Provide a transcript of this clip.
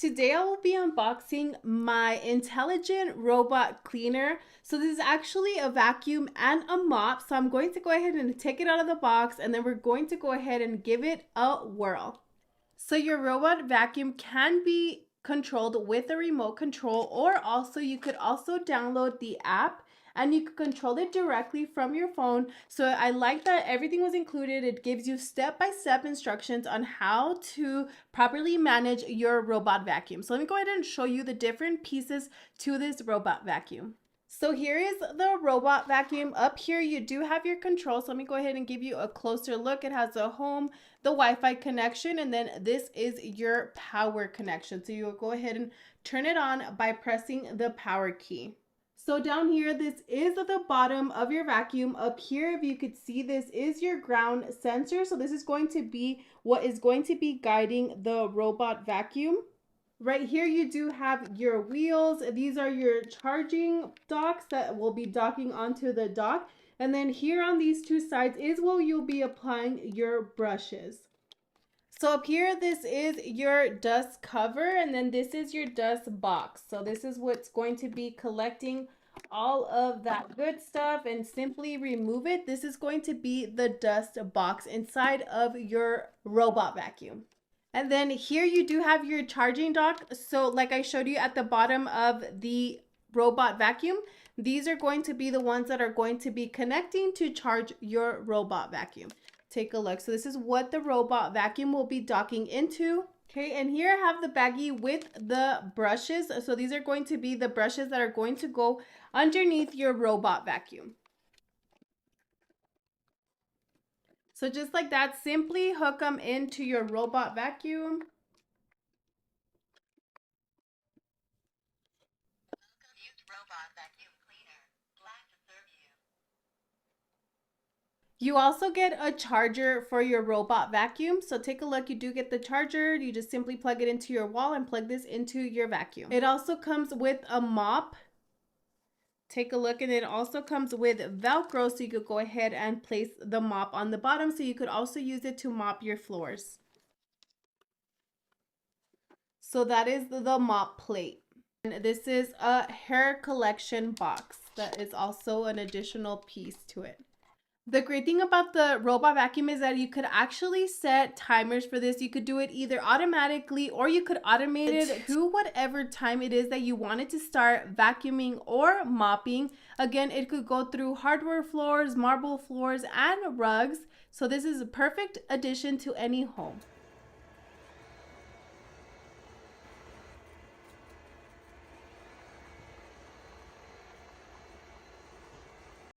Today I will be unboxing my intelligent robot cleaner. So this is actually a vacuum and a mop. So I'm going to go ahead and take it out of the box, and then we're going to go ahead and give it a whirl. So your robot vacuum can be controlled with a remote control, or also you could also download the app and you can control it directly from your phone. So I like that everything was included. It gives you step-by-step instructions on how to properly manage your robot vacuum. So let me go ahead and show you the different pieces to this robot vacuum. So here is the robot vacuum. Up here you do have your controls. So let me go ahead and give you a closer look. It has a home, the Wi-Fi connection, and then this is your power connection. So you'll go ahead and turn it on by pressing the power key. So down here, this is at the bottom of your vacuum. Up here, if you could see, this is your ground sensor. So this is going to be what is going to be guiding the robot vacuum. Right here, you do have your wheels. These are your charging docks that will be docking onto the dock. And then here on these two sides is where you'll be applying your brushes. So up here, this is your dust cover, and then this is your dust box. So this is what's going to be collecting all of that good stuff and simply remove it. This is going to be the dust box inside of your robot vacuum. And then here you do have your charging dock. So like I showed you at the bottom of the robot vacuum, these are going to be the ones that are going to be connecting to charge your robot vacuum. Take a look. So this is what the robot vacuum will be docking into. Okay, and here I have the baggie with the brushes. So these are going to be the brushes that are going to go underneath your robot vacuum. So just like that, simply hook them into your robot vacuum. You also get a charger for your robot vacuum. So take a look, you do get the charger. You just simply plug it into your wall and plug this into your vacuum. It also comes with a mop. Take a look, and it also comes with Velcro, so you could go ahead and place the mop on the bottom, so you could also use it to mop your floors. So that is the mop plate. And this is a hair collection box that is also an additional piece to it. The great thing about the robot vacuum is that you could actually set timers for this. You could do it either automatically, or you could automate it to whatever time it is that you wanted to start vacuuming or mopping. Again, it could go through hardwood floors, marble floors, and rugs. So this is a perfect addition to any home.